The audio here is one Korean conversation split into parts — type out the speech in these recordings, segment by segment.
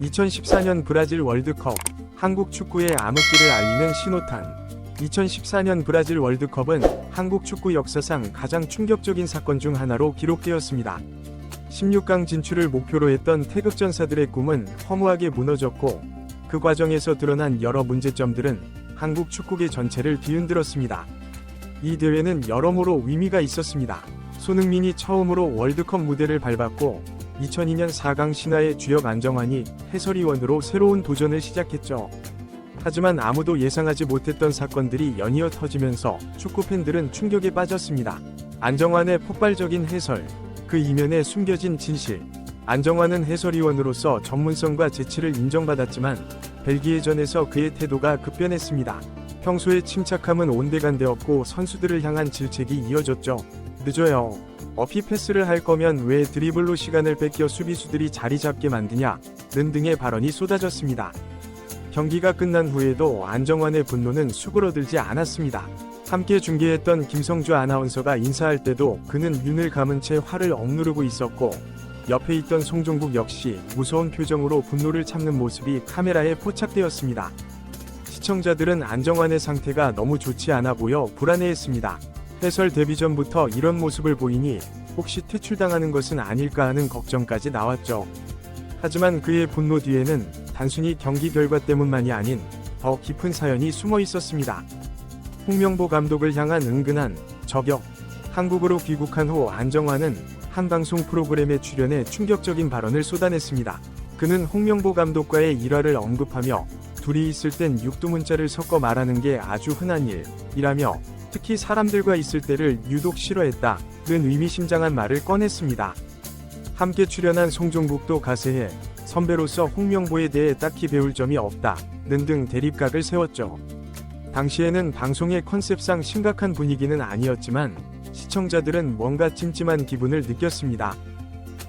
2014년 브라질 월드컵, 한국 축구의 암흑기를 알리는 신호탄. 2014년 브라질 월드컵은 한국 축구 역사상 가장 충격적인 사건 중 하나로 기록되었습니다. 16강 진출을 목표로 했던 태극전사들의 꿈은 허무하게 무너졌고, 그 과정에서 드러난 여러 문제점들은 한국 축구계 전체를 뒤흔들었습니다. 이 대회는 여러모로 의미가 있었습니다. 손흥민이 처음으로 월드컵 무대를 밟았고, 2002년 4강 신화의 주역 안정환이 해설위원으로 새로운 도전을 시작했죠. 하지만 아무도 예상하지 못했던 사건들이 연이어 터지면서 축구팬들은 충격에 빠졌습니다. 안정환의 폭발적인 해설, 그 이면에 숨겨진 진실. 안정환은 해설위원으로서 전문성과 재치를 인정받았지만 벨기에전에서 그의 태도가 급변했습니다. 평소의 침착함은 온데간데없고 선수들을 향한 질책이 이어졌죠. 늦어요. 어피 패스를 할 거면 왜 드리블로 시간을 뺏겨 수비수들이 자리 잡게 만드냐 는 등의 발언이 쏟아졌습니다. 경기가 끝난 후에도 안정환의 분노는 수그러들지 않았습니다. 함께 중계했던 김성주 아나운서가 인사할 때도 그는 눈을 감은 채 화를 억누르고 있었고, 옆에 있던 송종국 역시 무서운 표정으로 분노를 참는 모습이 카메라에 포착되었습니다. 시청자들은 안정환의 상태가 너무 좋지 않아 보여 불안해했습니다. 해설 데뷔 전부터 이런 모습을 보이니 혹시 퇴출당하는 것은 아닐까 하는 걱정까지 나왔죠. 하지만 그의 분노 뒤에는 단순히 경기 결과 때문만이 아닌 더 깊은 사연이 숨어 있었습니다. 홍명보 감독을 향한 은근한 저격. 한국으로 귀국한 후 안정환은 한 방송 프로그램에 출연해 충격적인 발언을 쏟아냈습니다. 그는 홍명보 감독과의 일화를 언급하며 둘이 있을 땐 육두문자를 섞어 말하는 게 아주 흔한 일이라며 특히 사람들과 있을 때를 유독 싫어했다는 의미심장한 말을 꺼냈습니다. 함께 출연한 송종국도 가세해 선배로서 홍명보에 대해 딱히 배울 점이 없다는 등 대립각을 세웠죠. 당시에는 방송의 컨셉상 심각한 분위기는 아니었지만 시청자들은 뭔가 찜찜한 기분을 느꼈습니다.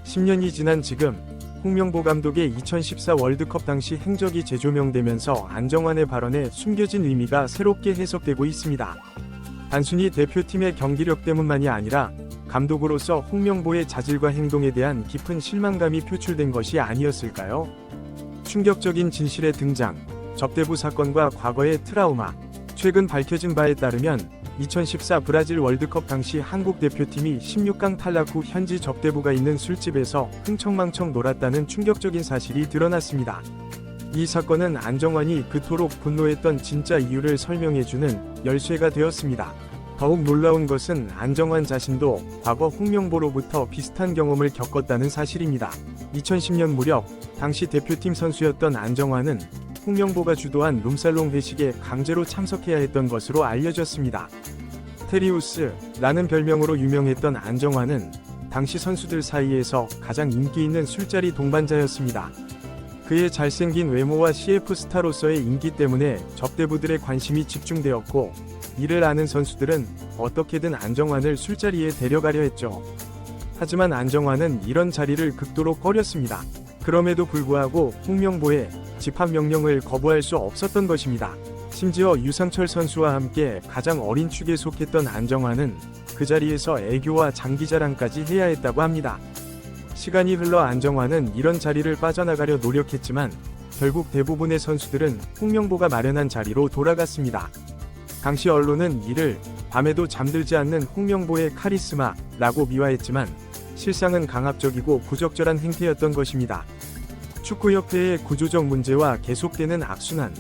10년이 지난 지금 홍명보 감독의 2014 월드컵 당시 행적이 재조명되면서 안정환의 발언에 숨겨진 의미가 새롭게 해석되고 있습니다. 단순히 대표팀의 경기력 때문만이 아니라 감독으로서 홍명보의 자질과 행동에 대한 깊은 실망감이 표출된 것이 아니었을까요? 충격적인 진실의 등장, 접대부 사건과 과거의 트라우마. 최근 밝혀진 바에 따르면 2014 브라질 월드컵 당시 한국 대표팀이 16강 탈락 후 현지 접대부가 있는 술집에서 흥청망청 놀았다는 충격적인 사실이 드러났습니다. 이 사건은 안정환이 그토록 분노했던 진짜 이유를 설명해주는 열쇠가 되었습니다. 더욱 놀라운 것은 안정환 자신도 과거 홍명보로부터 비슷한 경험을 겪었다는 사실입니다. 2010년 무렵 당시 대표팀 선수였던 안정환은 홍명보가 주도한 룸살롱 회식에 강제로 참석해야 했던 것으로 알려졌습니다. 테리우스라는 별명으로 유명했던 안정환은 당시 선수들 사이에서 가장 인기 있는 술자리 동반자였습니다. 그의 잘생긴 외모와 CF 스타로서의 인기 때문에 접대부들의 관심이 집중되었고, 이를 아는 선수들은 어떻게든 안정환을 술자리에 데려가려 했죠. 하지만 안정환은 이런 자리를 극도로 꺼렸습니다. 그럼에도 불구하고 홍명보의 집합 명령을 거부할 수 없었던 것입니다. 심지어 유상철 선수와 함께 가장 어린 축에 속했던 안정환은 그 자리에서 애교와 장기자랑까지 해야 했다고 합니다. 시간이 흘러 안정환은 이런 자리를 빠져나가려 노력했지만 결국 대부분의 선수들은 홍명보가 마련한 자리로 돌아갔습니다. 당시 언론은 이를 밤에도 잠들지 않는 홍명보의 카리스마라고 미화했지만 실상은 강압적이고 부적절한 행태였던 것입니다. 축구협회의 구조적 문제와 계속되는 악순환.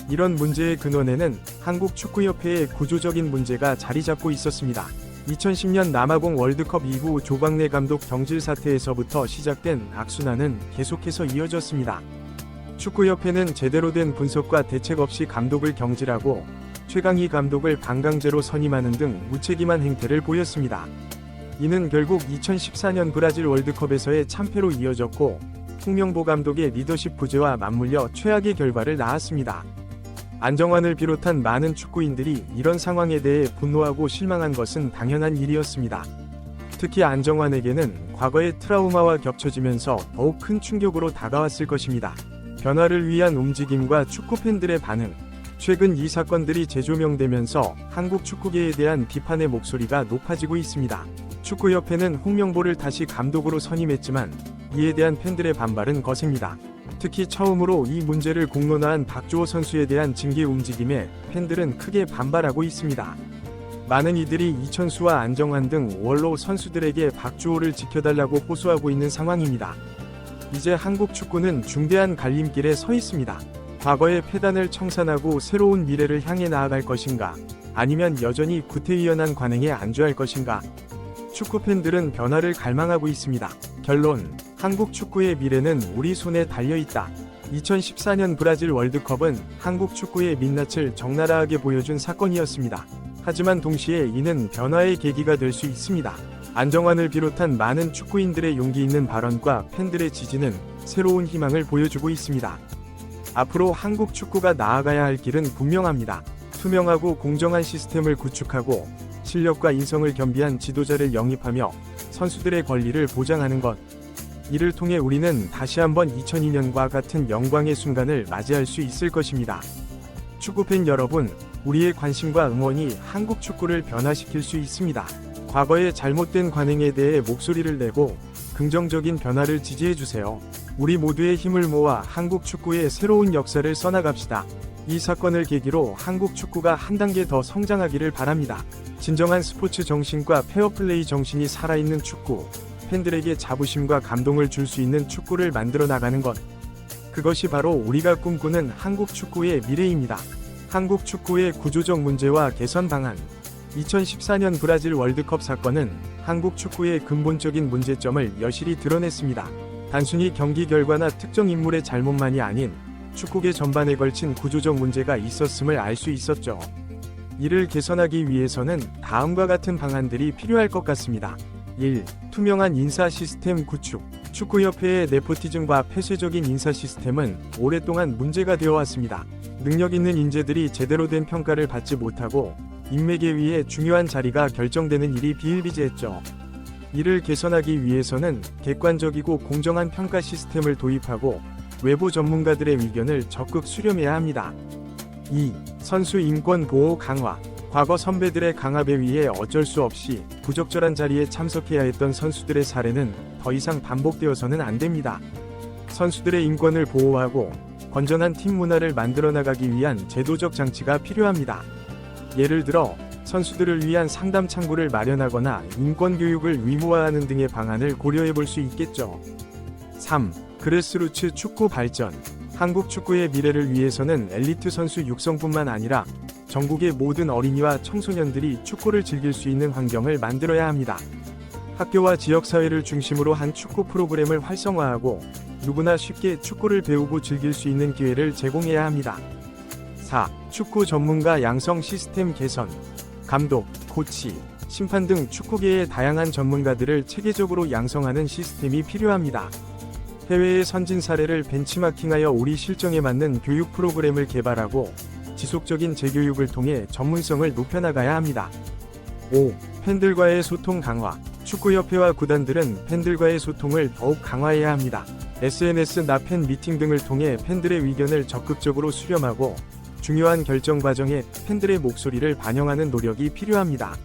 이런 문제의 근원에는 한국 축구협회의 구조적인 문제가 자리 잡고 있었습니다. 2010년 남아공 월드컵 이후 조광래 감독 경질 사태에서부터 시작된 악순환은 계속해서 이어졌습니다. 축구협회는 제대로 된 분석과 대책 없이 감독을 경질하고 최강희 감독을 반강제로 선임하는 등 무책임한 행태를 보였습니다. 이는 결국 2014년 브라질 월드컵에서의 참패로 이어졌고, 홍명보 감독의 리더십 부재와 맞물려 최악의 결과를 낳았습니다. 안정환을 비롯한 많은 축구인들이 이런 상황에 대해 분노하고 실망한 것은 당연한 일이었습니다. 특히 안정환에게는 과거의 트라우마와 겹쳐지면서 더욱 큰 충격으로 다가왔을 것입니다. 변화를 위한 움직임과 축구팬들의 반응. 최근 이 사건들이 재조명되면서 한국 축구계에 대한 비판의 목소리가 높아지고 있습니다. 축구협회는 홍명보를 다시 감독으로 선임했지만 이에 대한 팬들의 반발은 거셉니다. 특히 처음으로 이 문제를 공론화한 박주호 선수에 대한 징계 움직임에 팬들은 크게 반발하고 있습니다. 많은 이들이 이천수와 안정환 등 원로 선수들에게 박주호를 지켜달라고 호소하고 있는 상황입니다. 이제 한국 축구는 중대한 갈림길에 서 있습니다. 과거의 패단을 청산하고 새로운 미래를 향해 나아갈 것인가, 아니면 여전히 구태의연한 관행에 안주할 것인가. 축구 팬들은 변화를 갈망하고 있습니다. 결론, 한국 축구의 미래는 우리 손에 달려있다. 2014년 브라질 월드컵은 한국 축구의 민낯을 적나라하게 보여준 사건이었습니다. 하지만 동시에 이는 변화의 계기가 될 수 있습니다. 안정환을 비롯한 많은 축구인들의 용기 있는 발언과 팬들의 지지는 새로운 희망을 보여주고 있습니다. 앞으로 한국 축구가 나아가야 할 길은 분명합니다. 투명하고 공정한 시스템을 구축하고 실력과 인성을 겸비한 지도자를 영입하며 선수들의 권리를 보장하는 것. 이를 통해 우리는 다시 한번 2002년과 같은 영광의 순간을 맞이할 수 있을 것입니다. 축구팬 여러분, 우리의 관심과 응원이 한국 축구를 변화시킬 수 있습니다. 과거의 잘못된 관행에 대해 목소리를 내고 긍정적인 변화를 지지해주세요. 우리 모두의 힘을 모아 한국 축구의 새로운 역사를 써나갑시다. 이 사건을 계기로 한국 축구가 한 단계 더 성장하기를 바랍니다. 진정한 스포츠 정신과 페어플레이 정신이 살아있는 축구, 팬들에게 자부심과 감동을 줄 수 있는 축구를 만들어 나가는 것. 그것이 바로 우리가 꿈꾸는 한국 축구의 미래입니다. 한국 축구의 구조적 문제와 개선 방안. 2014년 브라질 월드컵 사건은 한국 축구의 근본적인 문제점을 여실히 드러냈습니다. 단순히 경기 결과나 특정 인물의 잘못만이 아닌 축구계 전반에 걸친 구조적 문제가 있었음을 알 수 있었죠. 이를 개선하기 위해서는 다음과 같은 방안들이 필요할 것 같습니다. 1. 투명한 인사 시스템 구축. 축구협회의 네포티즘과 폐쇄적인 인사 시스템은 오랫동안 문제가 되어 왔습니다. 능력 있는 인재들이 제대로 된 평가를 받지 못하고 인맥에 의해 중요한 자리가 결정되는 일이 비일비재했죠. 이를 개선하기 위해서는 객관적이고 공정한 평가 시스템을 도입하고 외부 전문가들의 의견을 적극 수렴해야 합니다. 2. 선수 인권 보호 강화. 과거 선배들의 강압에 의해 어쩔 수 없이 부적절한 자리에 참석해야 했던 선수들의 사례는 더 이상 반복되어서는 안 됩니다. 선수들의 인권을 보호하고 건전한 팀 문화를 만들어 나가기 위한 제도적 장치가 필요합니다. 예를 들어 선수들을 위한 상담 창구를 마련하거나 인권 교육을 의무화하는 등의 방안을 고려해 볼 수 있겠죠. 3. 그래스루츠 축구 발전. 한국 축구의 미래를 위해서는 엘리트 선수 육성뿐만 아니라 전국의 모든 어린이와 청소년들이 축구를 즐길 수 있는 환경을 만들어야 합니다. 학교와 지역사회를 중심으로 한 축구 프로그램을 활성화하고 누구나 쉽게 축구를 배우고 즐길 수 있는 기회를 제공해야 합니다. 4. 축구 전문가 양성 시스템 개선. 감독, 코치, 심판 등 축구계의 다양한 전문가들을 체계적으로 양성하는 시스템이 필요합니다. 해외의 선진 사례를 벤치마킹하여 우리 실정에 맞는 교육 프로그램을 개발하고 지속적인 재교육을 통해 전문성을 높여나가야 합니다. 5. 팬들과의 소통 강화. 축구협회와 구단들은 팬들과의 소통을 더욱 강화해야 합니다. SNS 나 팬 미팅 등을 통해 팬들의 의견을 적극적으로 수렴하고 중요한 결정 과정에 팬들의 목소리를 반영하는 노력이 필요합니다.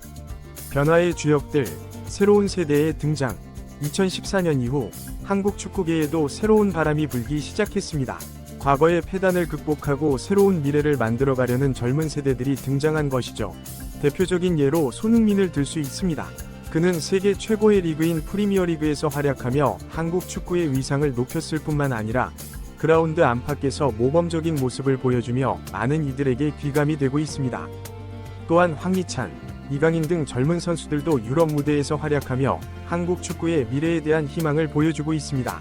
변화의 주역들, 새로운 세대의 등장. 2014년 이후 한국 축구계에도 새로운 바람이 불기 시작했습니다. 과거의 패단을 극복하고 새로운 미래를 만들어가려는 젊은 세대들이 등장한 것이죠. 대표적인 예로 손흥민을 들 수 있습니다. 그는 세계 최고의 리그인 프리미어리그에서 활약하며 한국 축구의 위상을 높였을 뿐만 아니라 그라운드 안팎에서 모범적인 모습을 보여주며 많은 이들에게 귀감이 되고 있습니다. 또한 황희찬, 이강인 등 젊은 선수들도 유럽 무대에서 활약하며 한국 축구의 미래에 대한 희망을 보여주고 있습니다.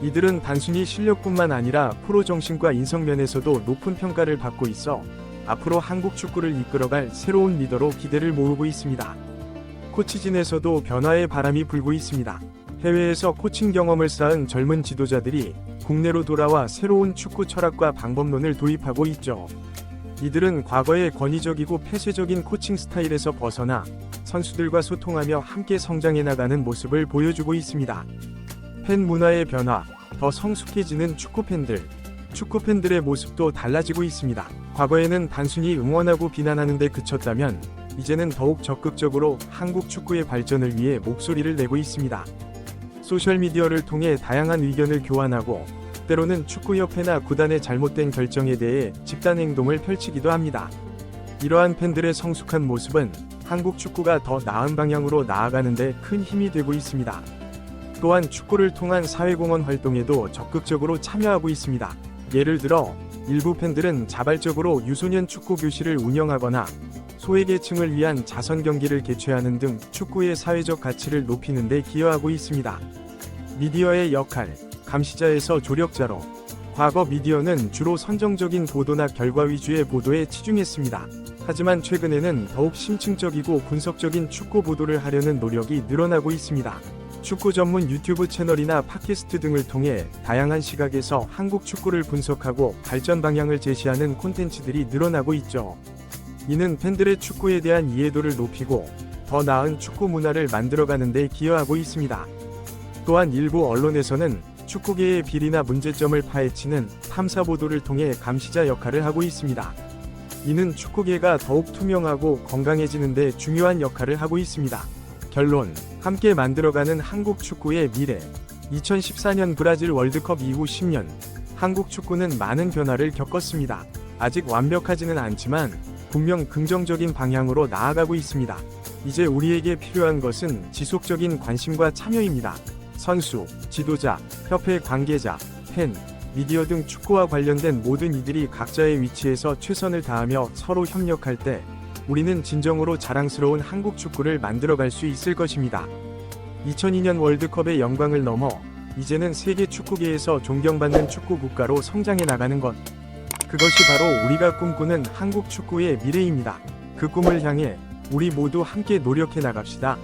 이들은 단순히 실력뿐만 아니라 프로 정신과 인성 면에서도 높은 평가를 받고 있어 앞으로 한국 축구를 이끌어갈 새로운 리더로 기대를 모으고 있습니다. 코치진에서도 변화의 바람이 불고 있습니다. 해외에서 코칭 경험을 쌓은 젊은 지도자들이 국내로 돌아와 새로운 축구 철학과 방법론을 도입하고 있죠. 이들은 과거의 권위적이고 폐쇄적인 코칭 스타일에서 벗어나 선수들과 소통하며 함께 성장해 나가는 모습을 보여주고 있습니다. 팬 문화의 변화, 더 성숙해지는 축구팬들. 축구팬들의 모습도 달라지고 있습니다. 과거에는 단순히 응원하고 비난하는 데 그쳤다면 이제는 더욱 적극적으로 한국 축구의 발전을 위해 목소리를 내고 있습니다. 소셜미디어를 통해 다양한 의견을 교환하고 때로는 축구협회나 구단의 잘못된 결정에 대해 집단 행동을 펼치기도 합니다. 이러한 팬들의 성숙한 모습은 한국 축구가 더 나은 방향으로 나아가는 데 큰 힘이 되고 있습니다. 또한 축구를 통한 사회공헌 활동에도 적극적으로 참여하고 있습니다. 예를 들어 일부 팬들은 자발적으로 유소년 축구 교실을 운영하거나 소외계층을 위한 자선 경기를 개최하는 등 축구의 사회적 가치를 높이는 데 기여하고 있습니다. 미디어의 역할, 감시자에서 조력자로. 과거 미디어는 주로 선정적인 보도나 결과 위주의 보도에 치중했습니다. 하지만 최근에는 더욱 심층적이고 분석적인 축구 보도를 하려는 노력이 늘어나고 있습니다. 축구 전문 유튜브 채널이나 팟캐스트 등을 통해 다양한 시각에서 한국 축구를 분석하고 발전 방향을 제시하는 콘텐츠들이 늘어나고 있죠. 이는 팬들의 축구에 대한 이해도를 높이고 더 나은 축구 문화를 만들어가는 데 기여하고 있습니다. 또한 일부 언론에서는 축구계의 비리나 문제점을 파헤치는 탐사 보도를 통해 감시자 역할을 하고 있습니다. 이는 축구계가 더욱 투명하고 건강해지는 데 중요한 역할을 하고 있습니다. 결론, 함께 만들어가는 한국 축구의 미래. 2014년 브라질 월드컵 이후 10년, 한국 축구는 많은 변화를 겪었습니다. 아직 완벽하지는 않지만 분명 긍정적인 방향으로 나아가고 있습니다. 이제 우리에게 필요한 것은 지속적인 관심과 참여입니다. 선수, 지도자, 협회 관계자, 팬, 미디어 등 축구와 관련된 모든 이들이 각자의 위치에서 최선을 다하며 서로 협력할 때 우리는 진정으로 자랑스러운 한국 축구를 만들어갈 수 있을 것입니다. 2002년 월드컵의 영광을 넘어 이제는 세계 축구계에서 존경받는 축구 국가로 성장해 나가는 것. 그것이 바로 우리가 꿈꾸는 한국 축구의 미래입니다. 그 꿈을 향해 우리 모두 함께 노력해 나갑시다.